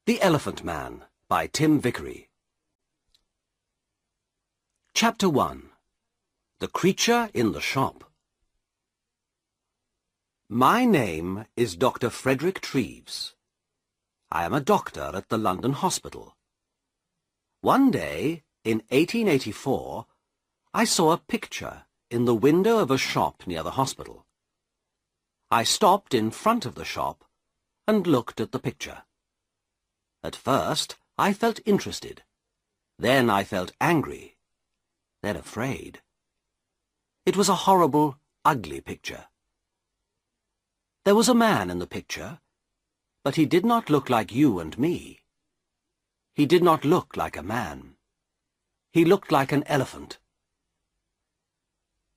The Elephant Man by Tim Vickery. Chapter 1. The Creature in the Shop. My name is Dr. Frederick Treves. I am a doctor at the London Hospital. One day, in 1884, I saw a picture in the window of a shop near the hospital. I stopped in front of the shop and looked at the picture. At first, I felt interested. Then I felt angry. Then afraid. It was a horrible, ugly picture. There was a man in the picture, but he did not look like you and me. He did not look like a man. He looked like an elephant.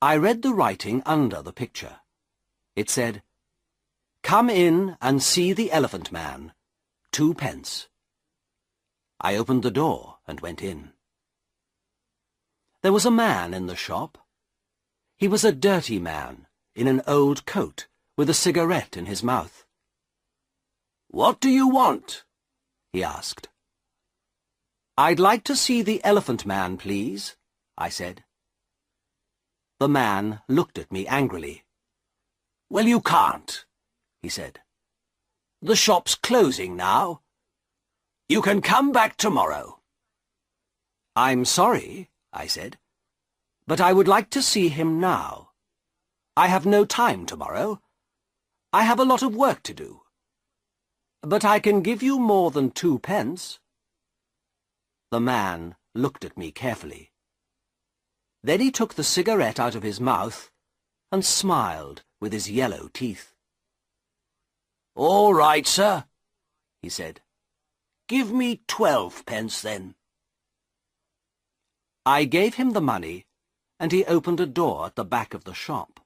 I read the writing under the picture. It said, "Come in and see the Elephant Man, 2d." I opened the door and went in. There was a man in the shop. He was a dirty man in an old coat with a cigarette in his mouth. "What do you want?" he asked. "I'd like to see the Elephant Man, please," I said. The man looked at me angrily. "Well, you can't," he said. "The shop's closing now. You can come back tomorrow." "I'm sorry," I said, "but I would like to see him now. I have no time tomorrow. I have a lot of work to do. But I can give you more than 2d." The man looked at me carefully. Then he took the cigarette out of his mouth and smiled with his yellow teeth. "All right, sir," he said. "Give me 12d then." I gave him the money, and he opened a door at the back of the shop.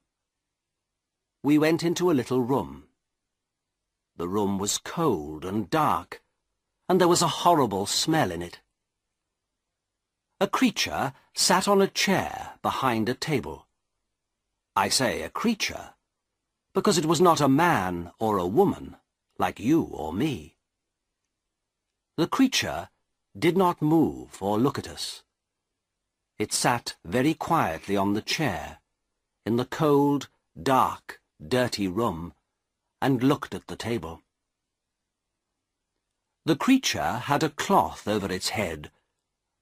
We went into a little room. The room was cold and dark, and there was a horrible smell in it. A creature sat on a chair behind a table. I say a creature, because it was not a man or a woman, like you or me. The creature did not move or look at us. It sat very quietly on the chair, in the cold, dark, dirty room, and looked at the table. The creature had a cloth over its head,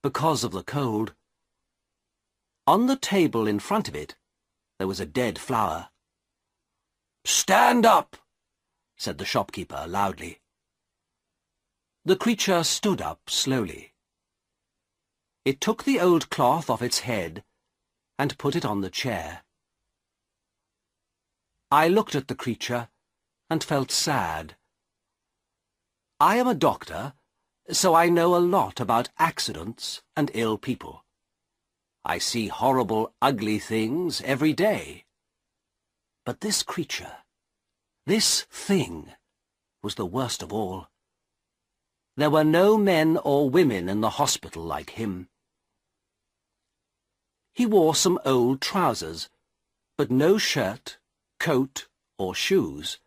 because of the cold. On the table in front of it, there was a dead flower. "Stand up," said the shopkeeper loudly. The creature stood up slowly. It took the old cloth off its head and put it on the chair. I looked at the creature and felt sad. I am a doctor, so I know a lot about accidents and ill people. I see horrible, ugly things every day. But this creature, this thing, was the worst of all. There were no men or women in the hospital like him. He wore some old trousers, but no shirt, coat, or shoes,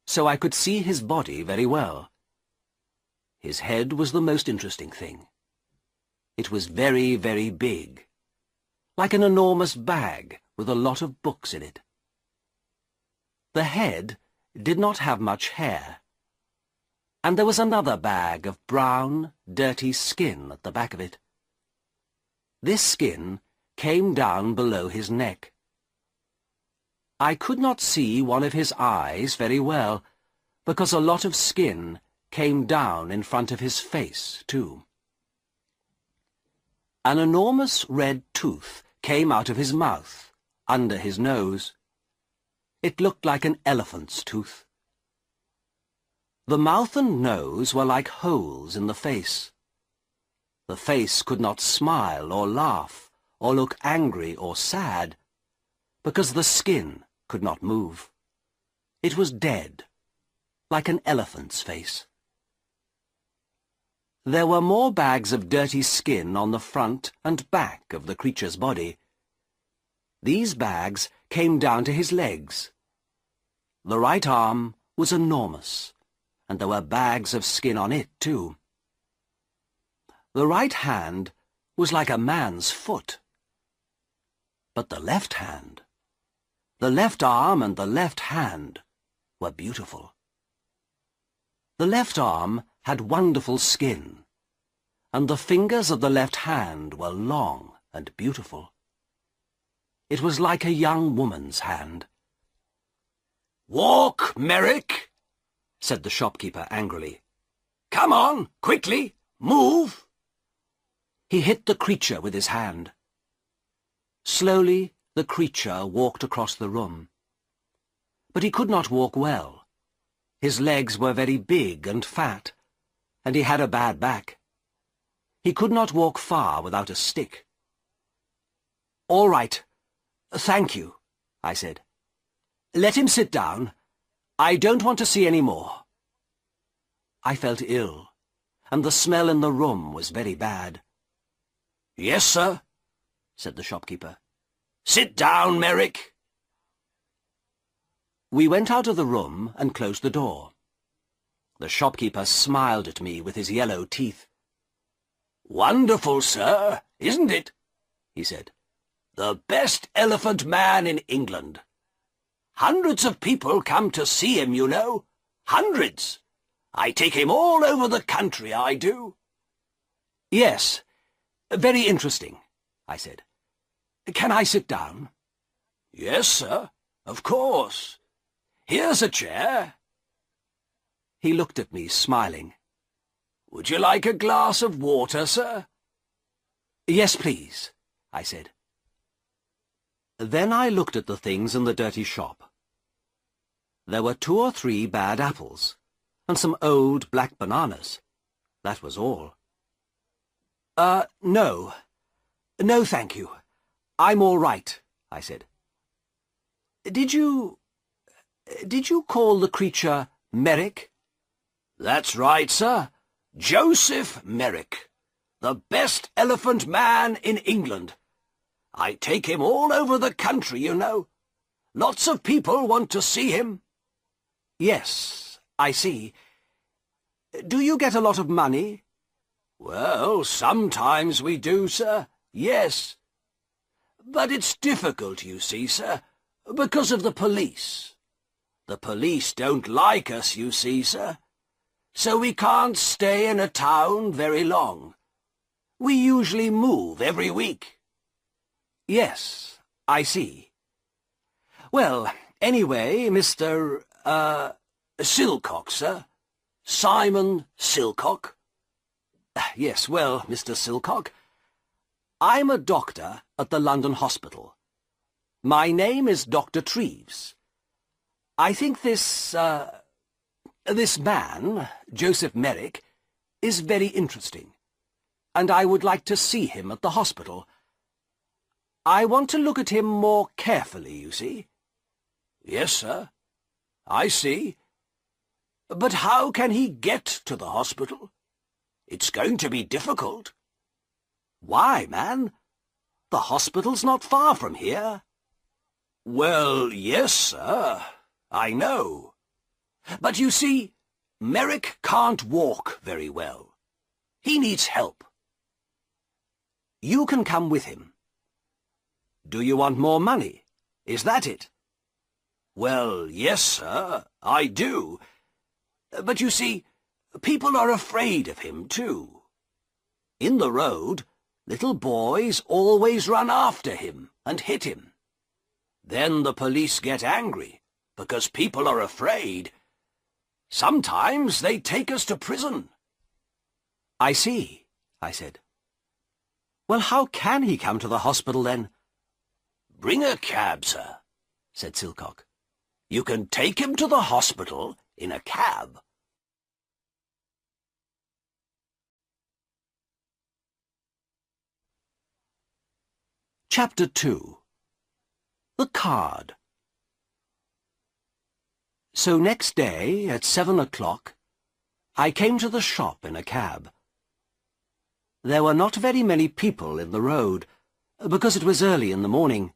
so I could see his body very well. His head was the most interesting thing. It was very, very big, like an enormous bag with a lot of books in it. The head did not have much hair, and there was another bag of brown, dirty skin at the back of it. This skin came down below his neck. I could not see one of his eyes very well, because a lot of skin came down in front of his face, too. An enormous red tooth came out of his mouth, under his nose. It looked like an elephant's tooth. The mouth and nose were like holes in the face. The face could not smile or laugh or look angry or sad, because the skin could not move. It was dead, like an elephant's face. There were more bags of dirty skin on the front and back of the creature's body. These bags came down to his legs. The right arm was enormous, and there were bags of skin on it, too. The right hand was like a man's foot. But the left hand, the left arm and the left hand were beautiful. The left arm had wonderful skin, and the fingers of the left hand were long and beautiful. It was like a young woman's hand. "Walk, Merrick," said the shopkeeper angrily. "Come on, quickly, move." He hit the creature with his hand. Slowly the creature walked across the room. But he could not walk well. His legs were very big and fat, and he had a bad back. He could not walk far without a stick. "All right, thank you," I said. "Let him sit down. I don't want to see any more." I felt ill, and the smell in the room was very bad. "Yes, sir," said the shopkeeper. "Sit down, Merrick." We went out of the room and closed the door. The shopkeeper smiled at me with his yellow teeth. "Wonderful, sir, isn't it?" he said. "The best elephant man in England. Hundreds of people come to see him, you know. Hundreds. I take him all over the country, I do." "Yes, very interesting," I said. "Can I sit down?" "Yes, sir, of course. Here's a chair." He looked at me, smiling. "Would you like a glass of water, sir?" "Yes, please," I said. Then I looked at the things in the dirty shop. There were 2 or 3 bad apples, and some old black bananas. That was all. No. No, thank you. I'm all right," I said. Did you call the creature Merrick?" "That's right, sir. Joseph Merrick. The best elephant man in England. I take him all over the country, you know. Lots of people want to see him." "Yes, I see. Do you get a lot of money?" "Well, sometimes we do, sir, yes. But it's difficult, you see, sir, because of the police. The police don't like us, you see, sir. So we can't stay in a town very long. We usually move every week." "Yes, I see. Well, anyway, Mr. Silcock, sir. Simon Silcock." "Yes, well, Mr. Silcock, I'm a doctor at the London hospital. My name is Dr. Treves. I think this man, Joseph Merrick, is very interesting, and I would like to see him at the hospital. I want to look at him more carefully, you see." "Yes, sir. I see. But how can he get to the hospital? It's going to be difficult." "Why, man? The hospital's not far from here." "Well, yes, sir. I know. But you see, Merrick can't walk very well. He needs help." "You can come with him. Do you want more money? Is that it?" "Well, yes, sir, I do. But you see, people are afraid of him, too. In the road, little boys always run after him and hit him. Then the police get angry, because people are afraid. Sometimes they take us to prison." "I see," I said. "Well, how can he come to the hospital, then?" "Bring a cab, sir," said Silcock. "You can take him to the hospital in a cab." Chapter 2. The Card. So next day, at 7 o'clock, I came to the shop in a cab. There were not very many people in the road, because it was early in the morning.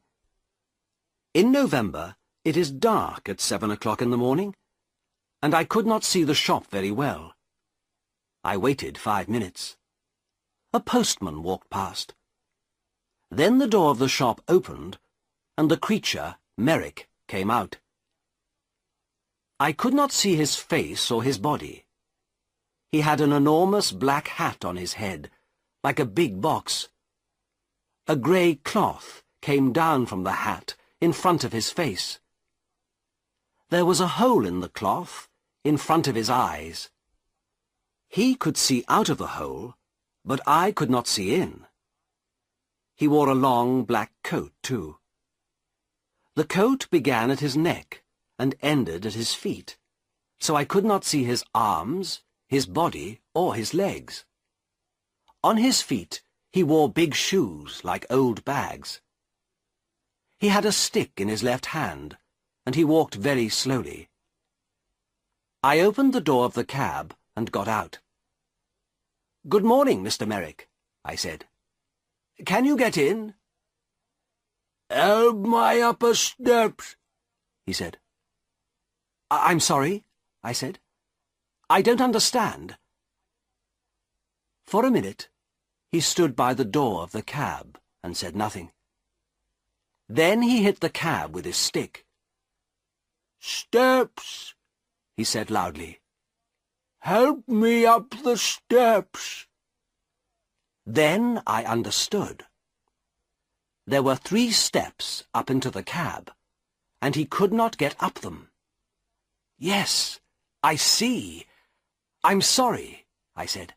In November, it is dark at 7 o'clock in the morning, and I could not see the shop very well. I waited 5 minutes. A postman walked past. Then the door of the shop opened, and the creature, Merrick, came out. I could not see his face or his body. He had an enormous black hat on his head, like a big box. A grey cloth came down from the hat in front of his face. There was a hole in the cloth in front of his eyes. He could see out of the hole, but I could not see in. He wore a long black coat, too. The coat began at his neck and ended at his feet, so I could not see his arms, his body, or his legs. On his feet he wore big shoes like old bags. He had a stick in his left hand, and he walked very slowly. I opened the door of the cab and got out. "Good morning, Mr. Merrick," I said. "Can you get in?" "Help my upper steps," he said. "I'm sorry," I said. "I don't understand." For a minute, he stood by the door of the cab and said nothing. Then he hit the cab with his stick. "Steps," he said loudly. "Help me up the steps." Then I understood. There were 3 steps up into the cab, and he could not get up them. "Yes, I see. I'm sorry," I said.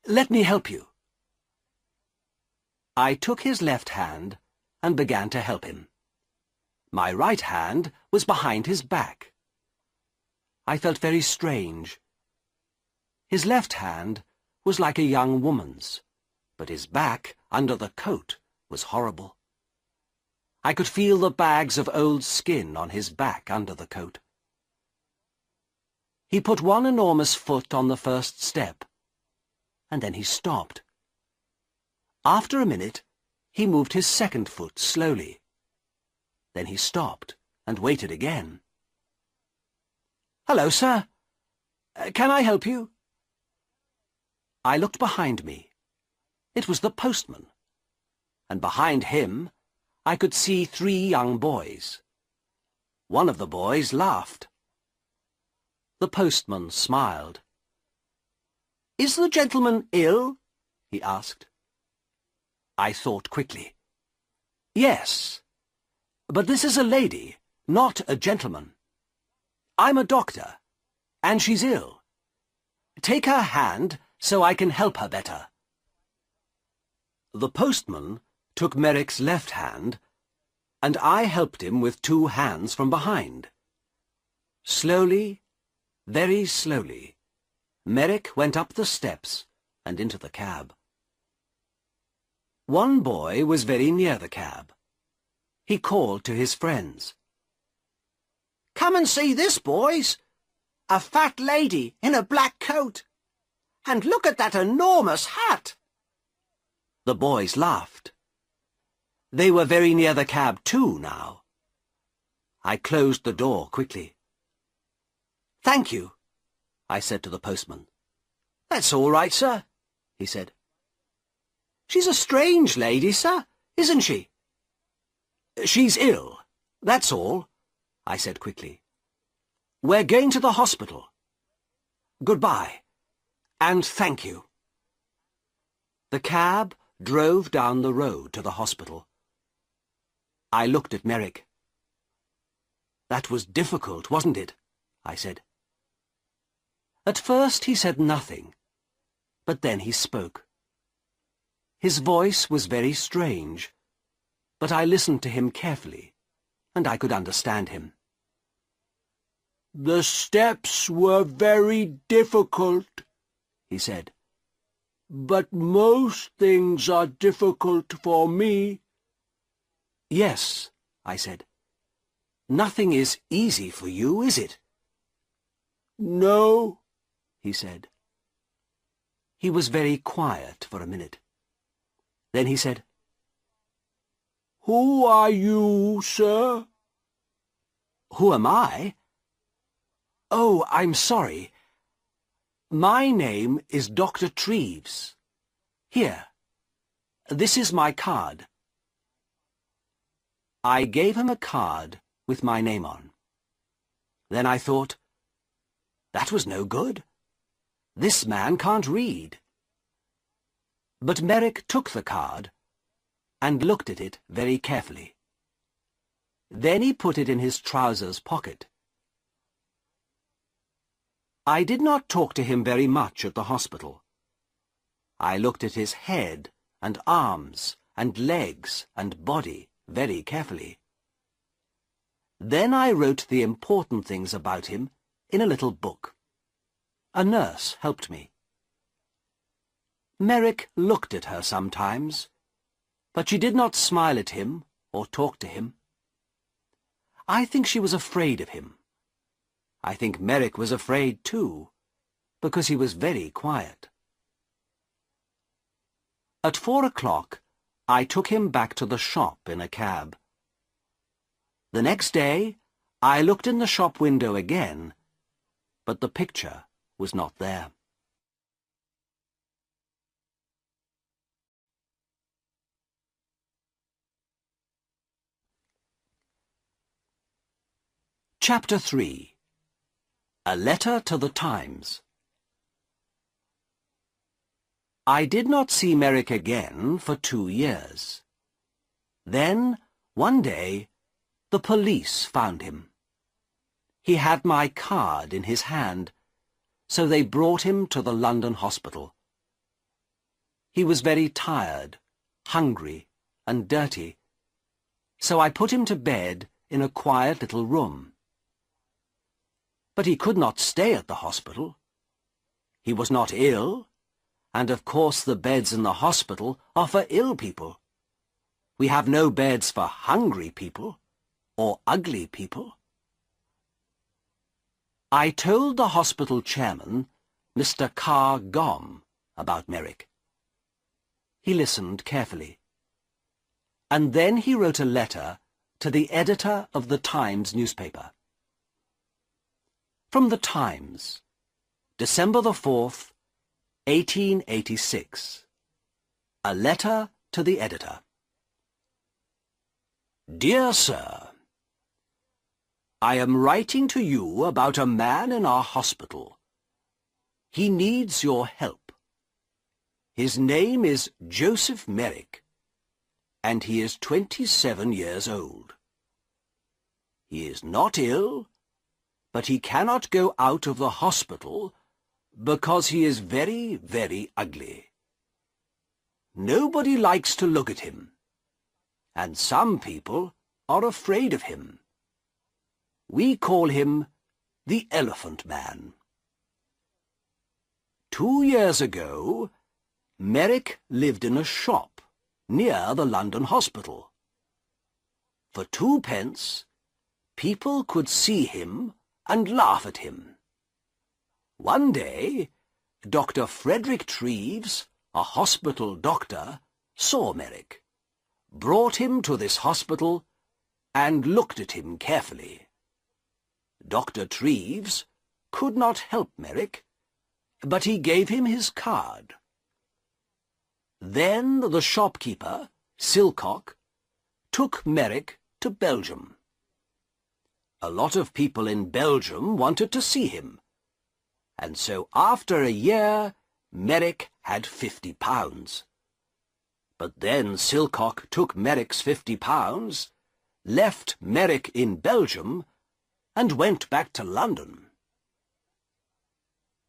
"Let me help you." I took his left hand and began to help him. My right hand was behind his back. I felt very strange. His left hand was like a young woman's, but his back, under the coat, was horrible. I could feel the bags of old skin on his back under the coat. He put one enormous foot on the first step, and then he stopped. After a minute, he moved his second foot slowly. Then he stopped and waited again. "Hello, sir. Can I help you?" I looked behind me. It was the postman, and behind him I could see 3 young boys. One of the boys laughed. The postman smiled. "Is the gentleman ill?" he asked. I thought quickly. "Yes, but this is a lady, not a gentleman. I'm a doctor, and she's ill. Take her hand so I can help her better." The postman took Merrick's left hand, and I helped him with 2 hands from behind. Slowly, very slowly, Merrick went up the steps and into the cab. One boy was very near the cab. He called to his friends. "Come and see this, boys! A fat lady in a black coat! And look at that enormous hat!" The boys laughed. They were very near the cab too now. I closed the door quickly. "Thank you," I said to the postman. "That's all right, sir," he said. "She's a strange lady, sir, isn't she?" "She's ill, that's all," I said quickly. "We're going to the hospital. Goodbye, and thank you." The cab drove down the road to the hospital. I looked at Merrick. "That was difficult, wasn't it?" I said. At first he said nothing, but then he spoke. His voice was very strange, but I listened to him carefully, and I could understand him. "The steps were very difficult," he said. "But most things are difficult for me." "Yes," I said. "Nothing is easy for you, is it?" "No," he said. He was very quiet for a minute. Then he said, "Who are you, sir?" "Who am I?" Oh, I'm sorry. My name is Dr. Treves. Here, this is my card. I gave him a card with my name on. Then I thought, that was no good. This man can't read. But Merrick took the card and looked at it very carefully. Then he put it in his trousers pocket. I did not talk to him very much at the hospital. I looked at his head and arms and legs and body very carefully. Then I wrote the important things about him in a little book. A nurse helped me. Merrick looked at her sometimes, but she did not smile at him or talk to him. I think she was afraid of him. I think Merrick was afraid too, because he was very quiet. At 4 o'clock, I took him back to the shop in a cab. The next day, I looked in the shop window again, but the picture was not there. Chapter 3. A Letter to the Times. I did not see Merrick again for 2 years. Then, one day, the police found him. He had my card in his hand, so they brought him to the London hospital. He was very tired, hungry, and dirty, so I put him to bed in a quiet little room. But he could not stay at the hospital. He was not ill, and of course the beds in the hospital are for ill people. We have no beds for hungry people or ugly people. I told the hospital chairman, Mr. Carr Gom, about Merrick. He listened carefully. And then he wrote a letter to the editor of the Times newspaper. From the Times, December the 4th, 1886. A letter to the editor. Dear Sir, I am writing to you about a man in our hospital. He needs your help. His name is Joseph Merrick, and he is 27 years old. He is not ill, but he cannot go out of the hospital because he is very, very ugly. Nobody likes to look at him, and some people are afraid of him. We call him the Elephant Man. 2 years ago, Merrick lived in a shop near the London hospital. For 2 pence, people could see him and laugh at him. One day, Dr. Frederick Treves, a hospital doctor, saw Merrick, brought him to this hospital, and looked at him carefully. Dr. Treves could not help Merrick, but he gave him his card. Then the shopkeeper, Silcock, took Merrick to Belgium. A lot of people in Belgium wanted to see him, and so after a year, Merrick had £50. But then Silcock took Merrick's £50, left Merrick in Belgium, and went back to London.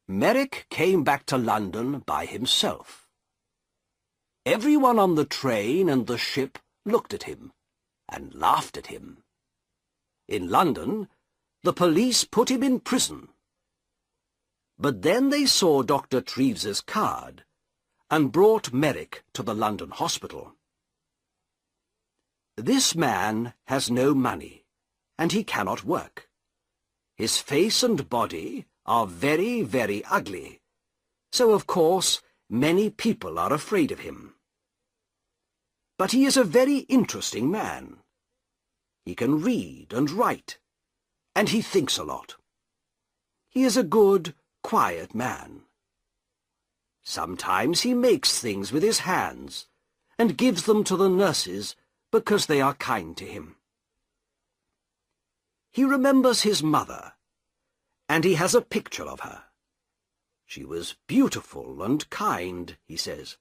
Merrick came back to London by himself. Everyone on the train and the ship looked at him and laughed at him. In London, the police put him in prison. But then they saw Dr. Treves's card and brought Merrick to the London hospital. This man has no money, and he cannot work. His face and body are very, very ugly, so of course many people are afraid of him. But he is a very interesting man. He can read and write, and he thinks a lot. He is a good, quiet man. Sometimes he makes things with his hands and gives them to the nurses because they are kind to him. He remembers his mother, and he has a picture of her. She was beautiful and kind, he says.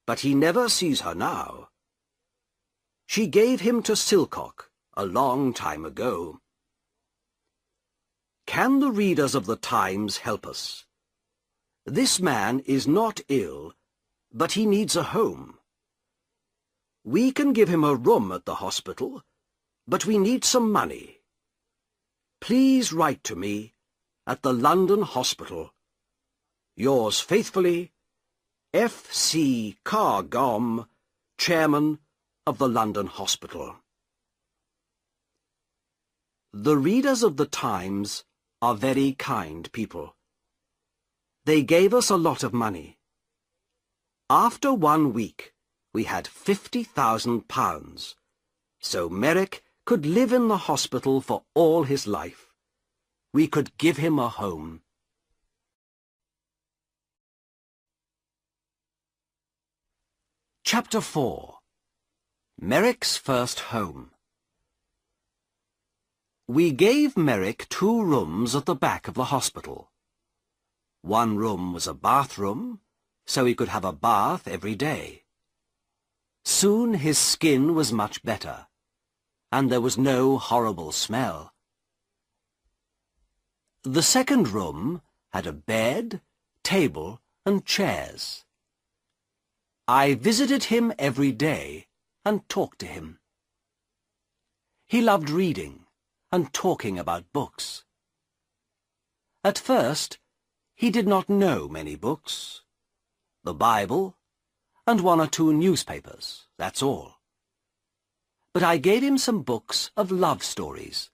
But he never sees her now. She gave him to Silcock a long time ago. Can the readers of the Times help us? This man is not ill, but he needs a home. We can give him a room at the hospital, but we need some money. Please write to me at the London Hospital. Yours faithfully, F.C. Cargom, Chairman of the London Hospital. The readers of the Times are very kind people. They gave us a lot of money. After 1 week, we had £50,000, so Merrick could live in the hospital for all his life. We could give him a home. Chapter 4. Merrick's First Home. We gave Merrick 2 rooms at the back of the hospital. One room was a bathroom, so he could have a bath every day. Soon his skin was much better, and there was no horrible smell. The second room had a bed, table, and chairs. I visited him every day and talked to him. He loved reading and talking about books. At first, he did not know many books. The Bible, and 1 or 2 newspapers, that's all. But I gave him some books of love stories,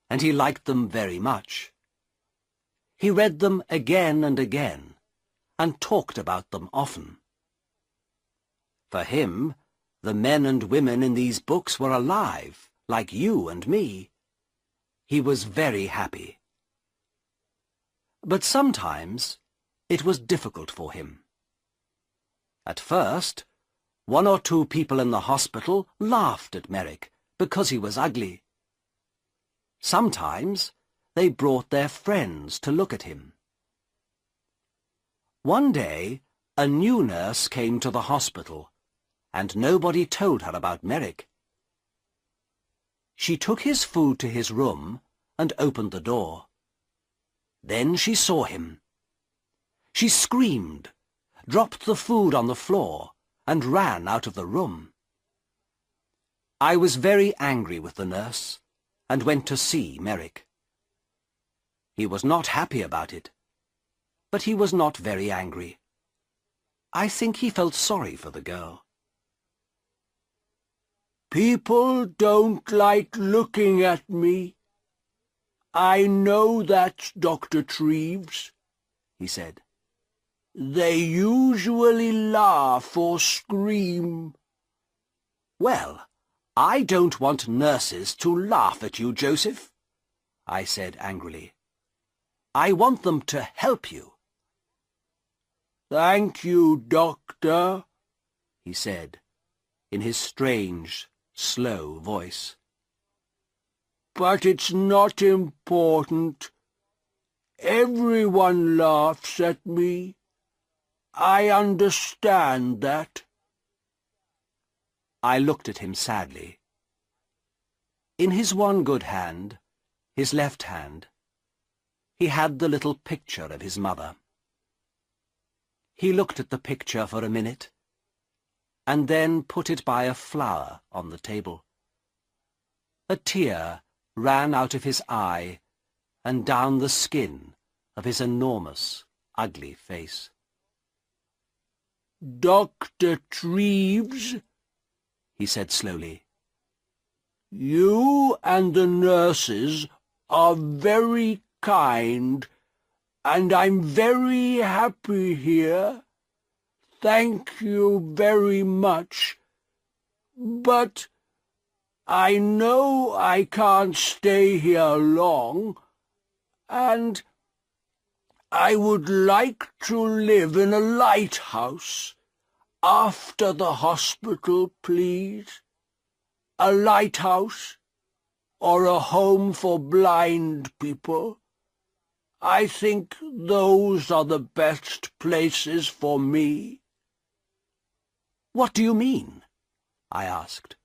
and he liked them very much. He read them again and again, and talked about them often. For him, the men and women in these books were alive, like you and me. He was very happy. But sometimes it was difficult for him. At first, 1 or 2 people in the hospital laughed at Merrick because he was ugly. Sometimes they brought their friends to look at him. One day, a new nurse came to the hospital, and nobody told her about Merrick. She took his food to his room and opened the door. Then she saw him. She screamed, dropped the food on the floor, and ran out of the room. I was very angry with the nurse, and went to see Merrick. He was not happy about it, but he was not very angry. I think he felt sorry for the girl. People don't like looking at me. I know that, Dr. Treves, he said. They usually laugh or scream. Well, I don't want nurses to laugh at you, Joseph, I said angrily. I want them to help you. Thank you, Doctor, he said, in his strange, slow voice. But it's not important. Everyone laughs at me. I understand that. I looked at him sadly. In his one good hand, his left hand, he had the little picture of his mother. He looked at the picture for a minute, and then put it by a flower on the table. A tear ran out of his eye and down the skin of his enormous, ugly face. Dr. Treves, he said slowly, you and the nurses are very kind, and I'm very happy here. Thank you very much. But I know I can't stay here long, and I would like to live in a lighthouse after the hospital, please. A lighthouse or a home for blind people. I think those are the best places for me." "What do you mean?" I asked.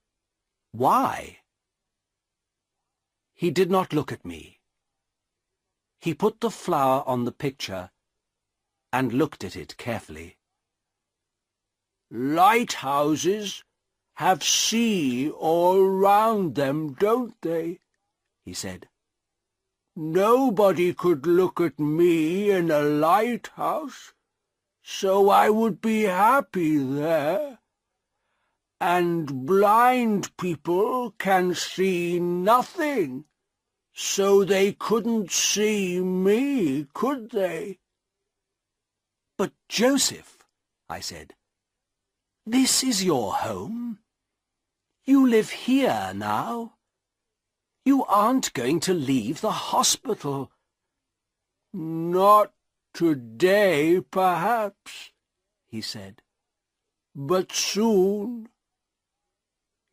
"Why?" He did not look at me. He put the flower on the picture and looked at it carefully. "Lighthouses have sea all round them, don't they?" he said. "Nobody could look at me in a lighthouse, so I would be happy there. And blind people can see nothing, so they couldn't see me, could they?" "But, Joseph," I said, "this is your home. You live here now. You aren't going to leave the hospital." "Not today, perhaps," he said, "but soon.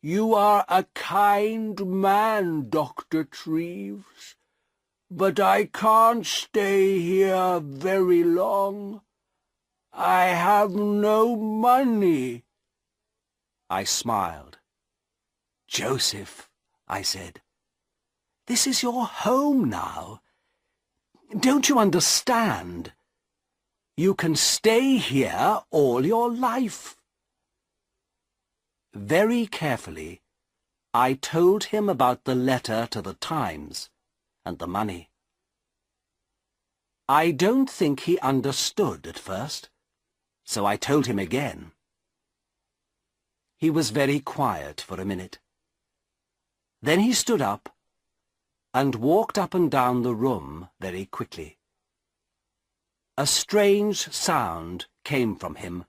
You are a kind man, Dr. Treves, but I can't stay here very long. I have no money." I smiled. "Joseph," I said, "this is your home now. Don't you understand? You can stay here all your life." Very carefully, I told him about the letter to the Times and the money. I don't think he understood at first, so I told him again. He was very quiet for a minute. Then he stood up and walked up and down the room very quickly. A strange sound came from him,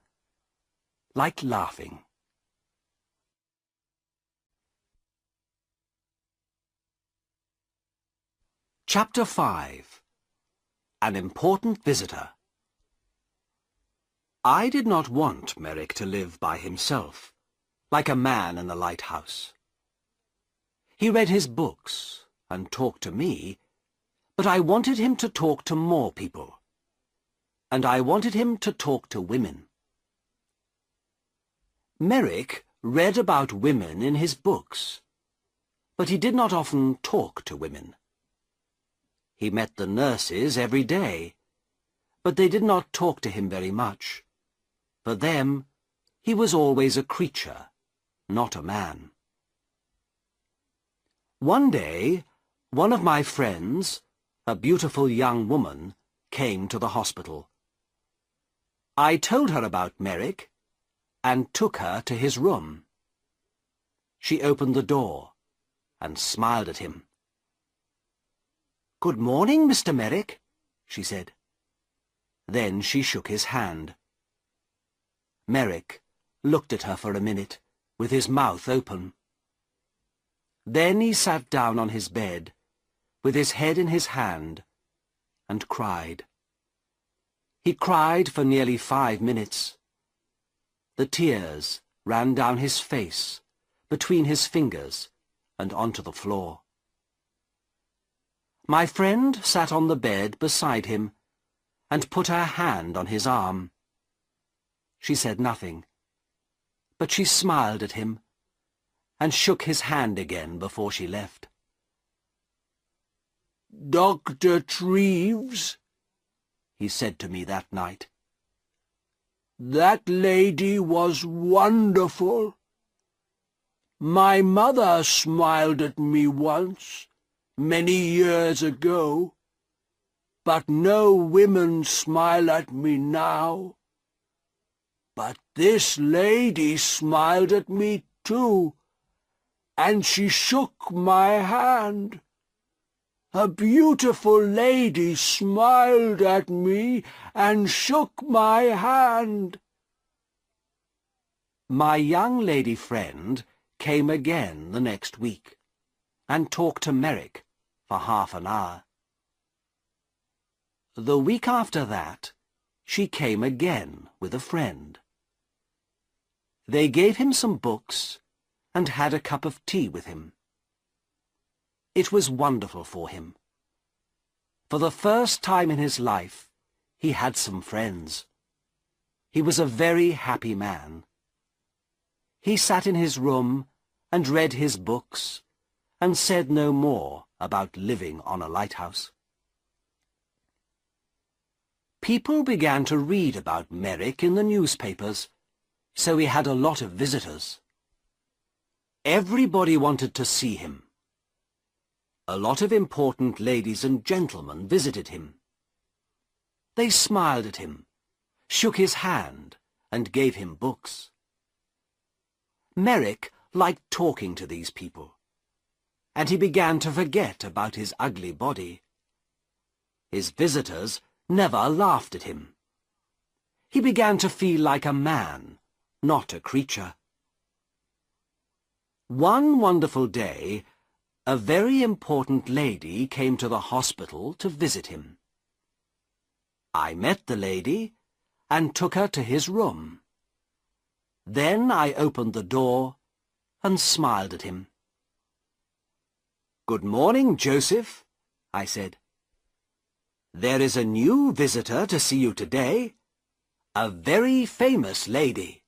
like laughing. Chapter 5. An Important Visitor. I did not want Merrick to live by himself, like a man in a lighthouse. He read his books and talked to me, but I wanted him to talk to more people, and I wanted him to talk to women. Merrick read about women in his books, but he did not often talk to women. He met the nurses every day, but they did not talk to him very much. For them, he was always a creature, not a man. One day, one of my friends, a beautiful young woman, came to the hospital. I told her about Merrick and took her to his room. She opened the door and smiled at him. "Good morning, Mr. Merrick," she said. Then she shook his hand. Merrick looked at her for a minute, with his mouth open. Then he sat down on his bed, with his head in his hand, and cried. He cried for nearly 5 minutes. The tears ran down his face, between his fingers, and onto the floor. My friend sat on the bed beside him and put her hand on his arm. She said nothing, but she smiled at him and shook his hand again before she left. "Dr. Treves," he said to me that night, "that lady was wonderful. My mother smiled at me once, many years ago, but no women smile at me now. But this lady smiled at me too, and she shook my hand. A beautiful lady smiled at me and shook my hand." My young lady friend came again the next week and talked to Merrick for half an hour. The week after that, she came again with a friend. They gave him some books and had a cup of tea with him. It was wonderful for him. For the first time in his life, he had some friends. He was a very happy man. He sat in his room and read his books and said no more about living on a lighthouse. People began to read about Merrick in the newspapers, so he had a lot of visitors. Everybody wanted to see him. A lot of important ladies and gentlemen visited him. They smiled at him, shook his hand, and gave him books. Merrick liked talking to these people, and he began to forget about his ugly body. His visitors never laughed at him. He began to feel like a man, not a creature. One wonderful day, a very important lady came to the hospital to visit him. I met the lady and took her to his room. Then I opened the door and smiled at him. "Good morning, Joseph," I said. "There is a new visitor to see you today, a very famous lady."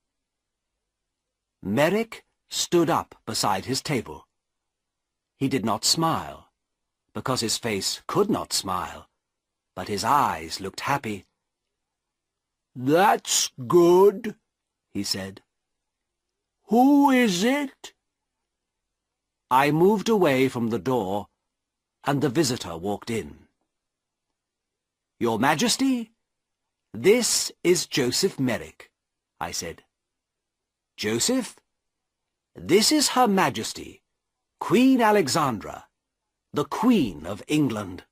Merrick stood up beside his table. He did not smile, because his face could not smile, but his eyes looked happy. "That's good," he said. "Who is it?" I moved away from the door, and the visitor walked in. "Your Majesty, this is Joseph Merrick," I said. "Joseph, this is Her Majesty, Queen Alexandra, the Queen of England."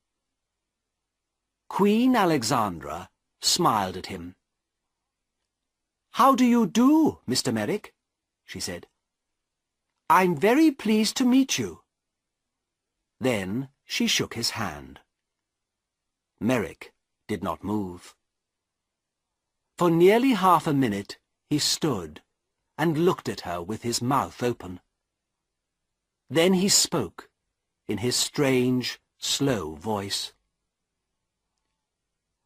Queen Alexandra smiled at him. "How do you do, Mr. Merrick?" she said. "I'm very pleased to meet you." Then she shook his hand. Merrick did not move. For nearly half a minute he stood and looked at her with his mouth open. Then he spoke in his strange, slow voice.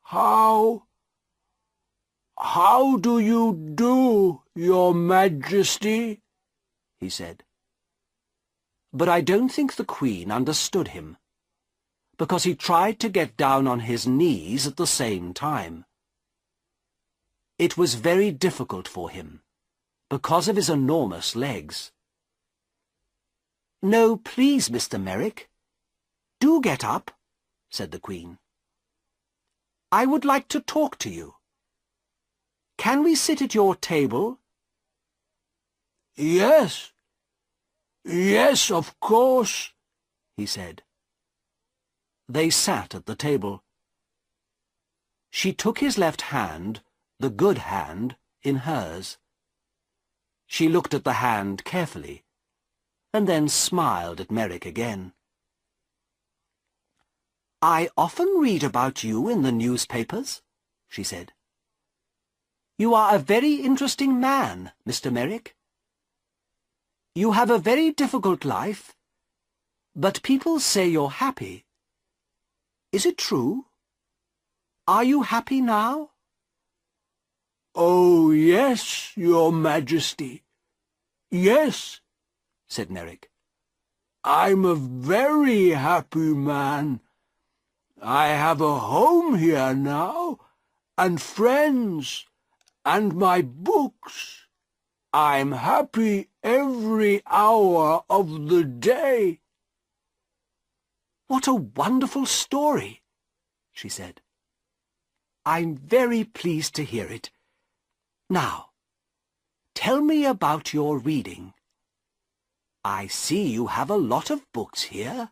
How do you do, Your Majesty?" he said. But I don't think the Queen understood him, because he tried to get down on his knees at the same time. It was very difficult for him, because of his enormous legs. "No, please, Mr. Merrick. Do get up," said the Queen. "I would like to talk to you. Can we sit at your table?" "Yes, yes, of course," he said. They sat at the table. She took his left hand, the good hand, in hers. She looked at the hand carefully, and then smiled at Merrick again. "I often read about you in the newspapers," she said. "You are a very interesting man, Mr. Merrick. You have a very difficult life, but people say you're happy. Is it true? Are you happy now?" "Oh, yes, Your Majesty. Yes," said Merrick. "I'm a very happy man. I have a home here now, and friends, and my books. I'm happy every hour of the day." "What a wonderful story," she said. "I'm very pleased to hear it. Now, tell me about your reading. I see you have a lot of books here."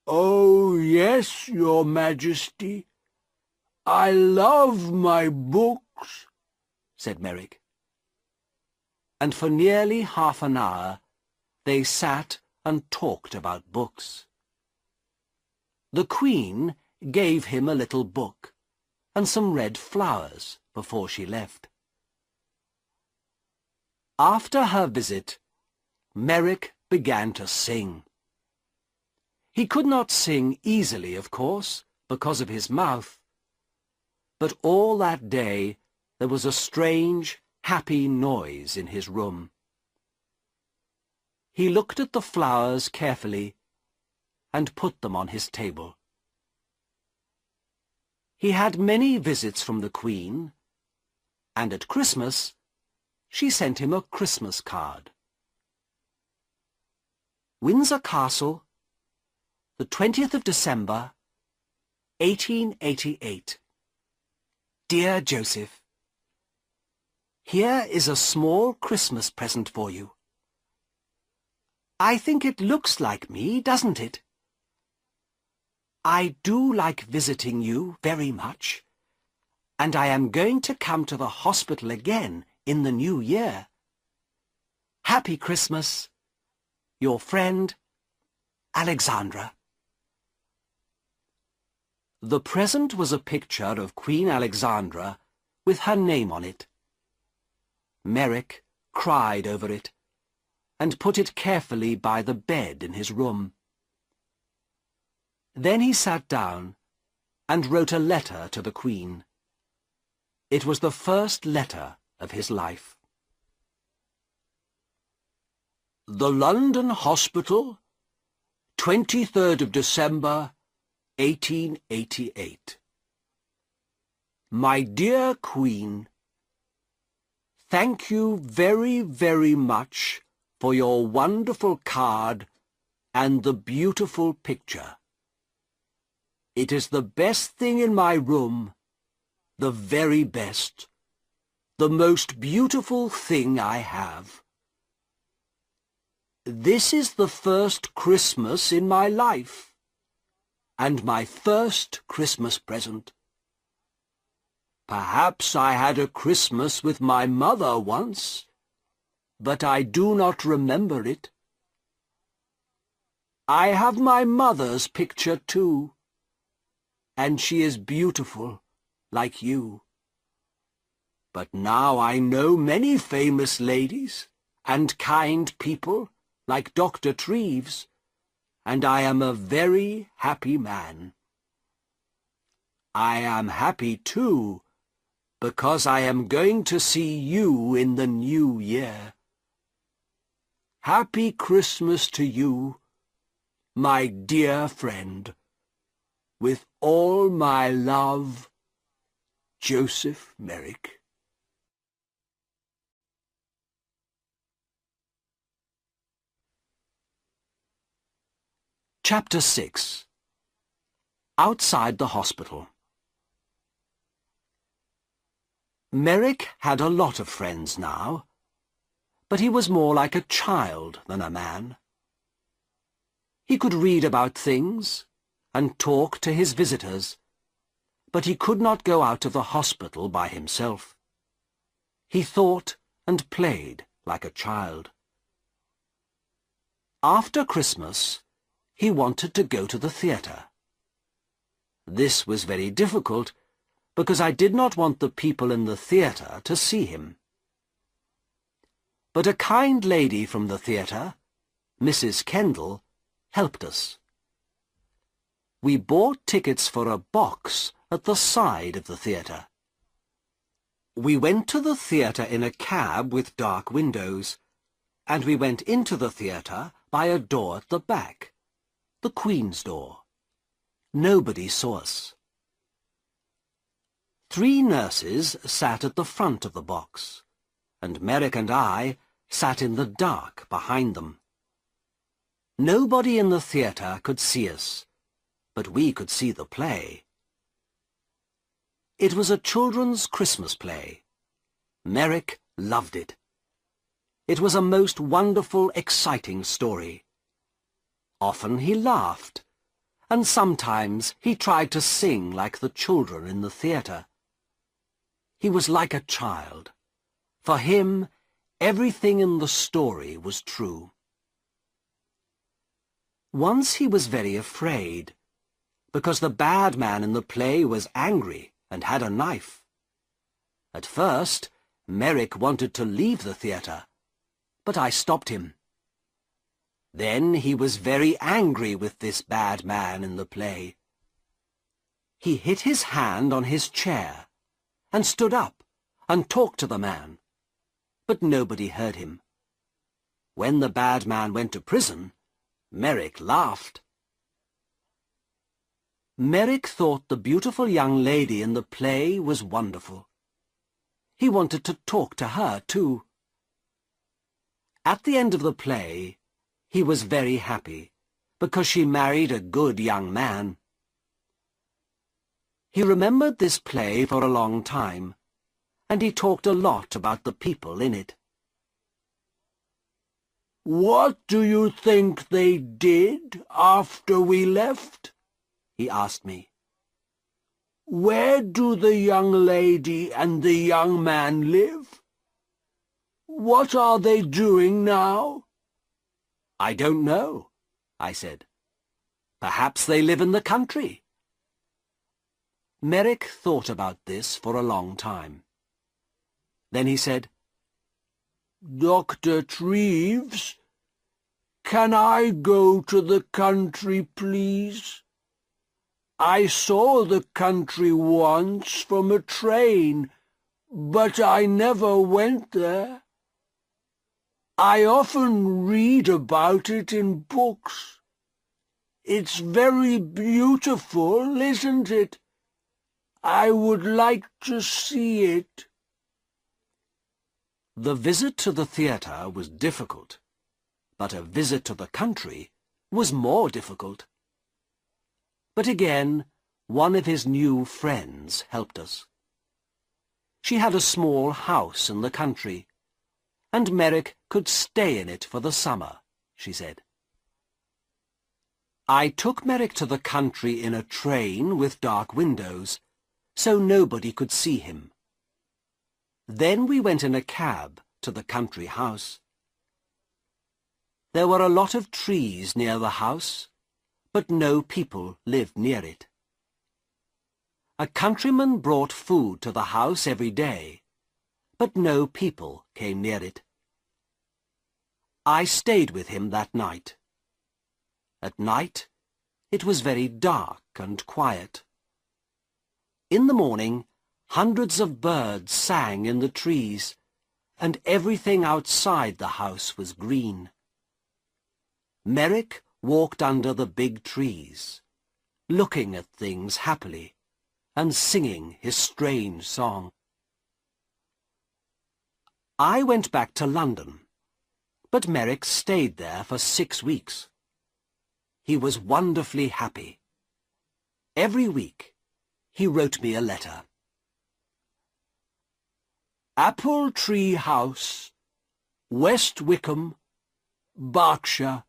"Oh, yes, Your Majesty. I love my books," said Merrick. And for nearly half an hour they sat and talked about books. The Queen gave him a little book and some red flowers before she left. After her visit, Merrick began to sing. He could not sing easily, of course, because of his mouth, but all that day there was a strange, happy noise in his room. He looked at the flowers carefully and put them on his table. He had many visits from the Queen, and at Christmas she sent him a Christmas card. Windsor Castle, the 20th of December, 1888. Dear Joseph, here is a small Christmas present for you. I think it looks like me, doesn't it? I do like visiting you very much, and I am going to come to the hospital again in the new year. Happy Christmas, your friend, Alexandra. The present was a picture of Queen Alexandra with her name on it. Merrick cried over it and put it carefully by the bed in his room. Then he sat down and wrote a letter to the Queen. It was the first letter of his life. The London Hospital, 23rd of December, 1888. My dear Queen, thank you very, very much for your wonderful card and the beautiful picture. It is the best thing in my room, the very best, the most beautiful thing I have. This is the first Christmas in my life, and my first Christmas present. Perhaps I had a Christmas with my mother once, but I do not remember it. I have my mother's picture too, and she is beautiful, like you. But now I know many famous ladies and kind people, like Dr. Treves, and I am a very happy man. I am happy, too, because I am going to see you in the new year. Happy Christmas to you, my dear friend. With all my love, Joseph Merrick. Chapter 6. Outside the hospital. Merrick had a lot of friends now, but he was more like a child than a man. He could read about things and talk to his visitors, but he could not go out of the hospital by himself. He thought and played like a child. After Christmas, he wanted to go to the theatre. This was very difficult, because I did not want the people in the theatre to see him. But a kind lady from the theatre, Mrs. Kendall, helped us. We bought tickets for a box at the side of the theatre. We went to the theatre in a cab with dark windows, and we went into the theatre by a door at the back, the Queen's door. Nobody saw us. 3 nurses sat at the front of the box, and Merrick and I sat in the dark behind them. Nobody in the theatre could see us, but we could see the play. It was a children's Christmas play. Merrick loved it. It was a most wonderful, exciting story. Often he laughed, and sometimes he tried to sing like the children in the theatre. He was like a child. For him, everything in the story was true. Once he was very afraid, because the bad man in the play was angry and had a knife. At first, Merrick wanted to leave the theatre, but I stopped him. Then he was very angry with this bad man in the play. He hit his hand on his chair and stood up and talked to the man, but nobody heard him. When the bad man went to prison, Merrick laughed. Merrick thought the beautiful young lady in the play was wonderful. He wanted to talk to her, too. At the end of the play, he was very happy, because she married a good young man. He remembered this play for a long time, and he talked a lot about the people in it. "What do you think they did after we left?" he asked me. "Where do the young lady and the young man live? What are they doing now?" "I don't know," I said. "Perhaps they live in the country." Merrick thought about this for a long time. Then he said, "Dr. Treves, can I go to the country, please? I saw the country once from a train, but I never went there. I often read about it in books. It's very beautiful, isn't it? I would like to see it." The visit to the theatre was difficult, but a visit to the country was more difficult. But again, one of his new friends helped us. She had a small house in the country, and Merrick could stay in it for the summer, she said. I took Merrick to the country in a train with dark windows, so nobody could see him. Then we went in a cab to the country house. There were a lot of trees near the house, but no people lived near it. A countryman brought food to the house every day, but no people came near it. I stayed with him that night. At night, it was very dark and quiet. In the morning, hundreds of birds sang in the trees, and everything outside the house was green. Merrick walked under the big trees, looking at things happily and singing his strange song. I went back to London, but Merrick stayed there for 6 weeks. He was wonderfully happy. Every week, he wrote me a letter. Apple Tree House, West Wickham, Berkshire,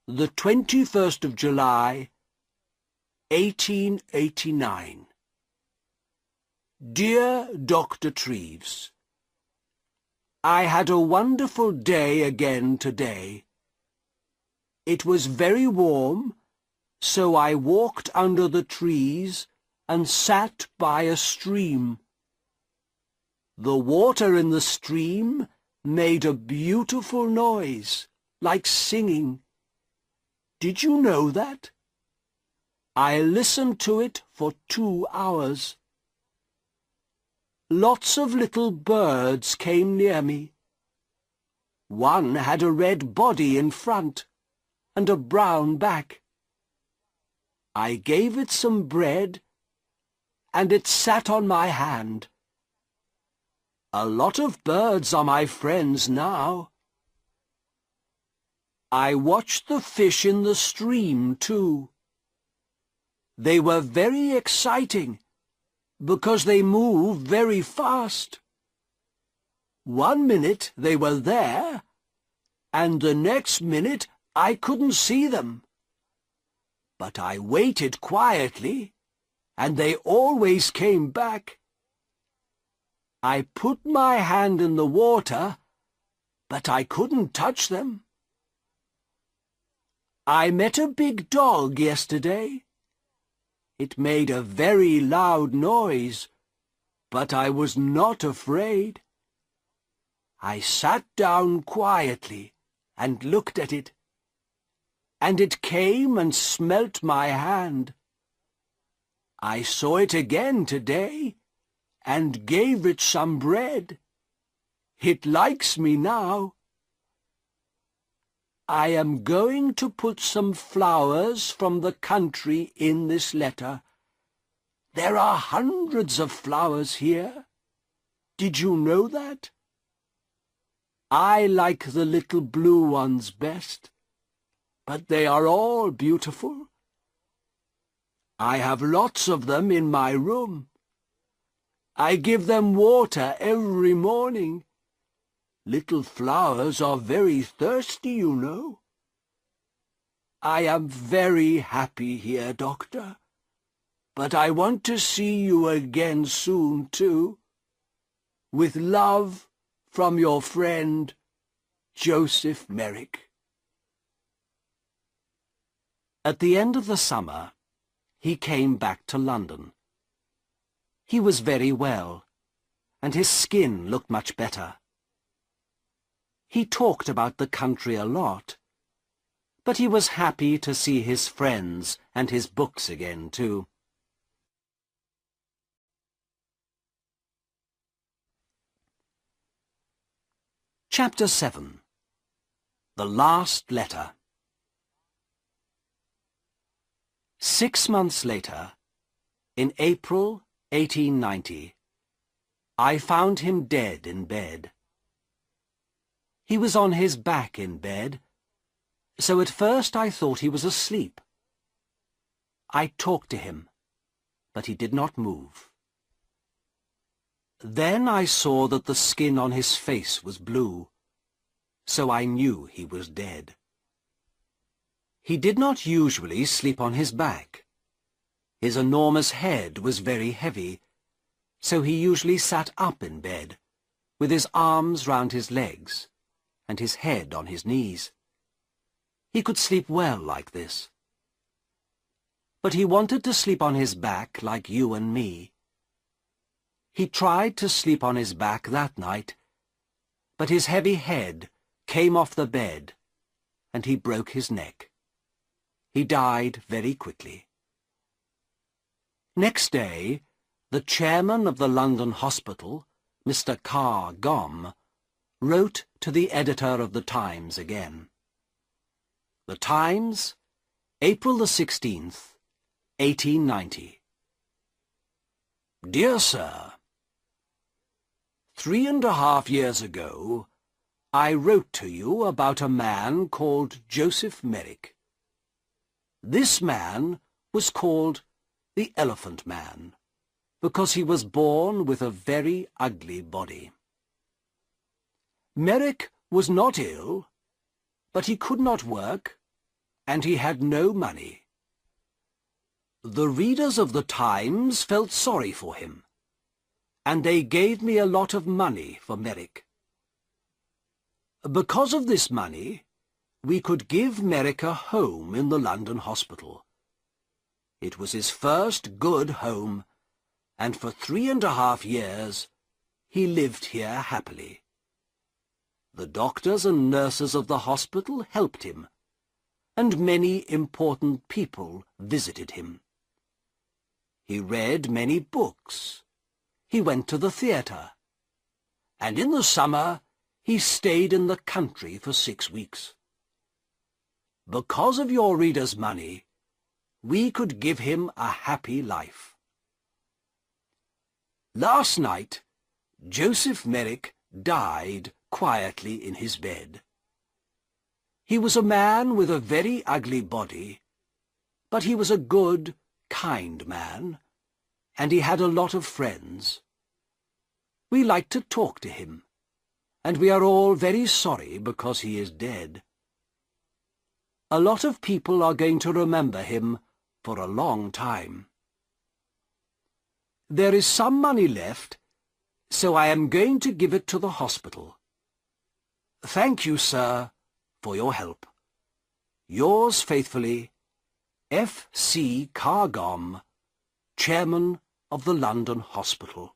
the 21st of July, 1889. Dear Dr. Treves, I had a wonderful day again today. It was very warm, so I walked under the trees and sat by a stream. The water in the stream made a beautiful noise, like singing. Did you know that? I listened to it for 2 hours. Lots of little birds came near me. One had a red body in front and a brown back. I gave it some bread, and it sat on my hand. A lot of birds are my friends now. I watched the fish in the stream, too. They were very exciting, because they move very fast. 1 minute they were there, and the next minute I couldn't see them. But I waited quietly, and they always came back. I put my hand in the water, but I couldn't touch them. I met a big dog yesterday. It made a very loud noise, but I was not afraid. I sat down quietly and looked at it, and it came and smelt my hand. I saw it again today, and gave it some bread. It likes me now. I am going to put some flowers from the country in this letter. There are hundreds of flowers here. Did you know that? I like the little blue ones best, but they are all beautiful. I have lots of them in my room. I give them water every morning. Little flowers are very thirsty, you know. I am very happy here, Doctor, but I want to see you again soon, too. With love from your friend, Joseph Merrick. At the end of the summer, he came back to London. He was very well, and his skin looked much better. He talked about the country a lot, but he was happy to see his friends and his books again, too. Chapter 7. The Last Letter. 6 months later, in April 1890, I found him dead in bed. He was on his back in bed, so at first I thought he was asleep. I talked to him, but he did not move. Then I saw that the skin on his face was blue, so I knew he was dead. He did not usually sleep on his back. His enormous head was very heavy, so he usually sat up in bed, with his arms round his legs, and his head on his knees. He could sleep well like this. But he wanted to sleep on his back like you and me. He tried to sleep on his back that night, but his heavy head came off the bed, and he broke his neck. He died very quickly. Next day, the chairman of the London hospital, Mr. Carr Gomm, wrote to the editor of the Times again. The Times, April the 16th, 1890. Dear Sir, 3.5 years ago, I wrote to you about a man called Joseph Merrick. This man was called the Elephant Man, because he was born with a very ugly body. Merrick was not ill, but he could not work, and he had no money. The readers of the Times felt sorry for him, and they gave me a lot of money for Merrick. Because of this money, we could give Merrick a home in the London hospital. It was his first good home, and for 3.5 years he lived here happily. The doctors and nurses of the hospital helped him, and many important people visited him. He read many books. He went to the theatre, and in the summer he stayed in the country for 6 weeks. Because of your readers' money, we could give him a happy life. Last night, Joseph Merrick died quietly in his bed. He was a man with a very ugly body, but he was a good, kind man, and he had a lot of friends. We like to talk to him, and we are all very sorry because he is dead. A lot of people are going to remember him for a long time. There is some money left, so I am going to give it to the hospital. Thank you, sir, for your help. Yours faithfully, F. C. Carr Gomm, chairman of the London Hospital.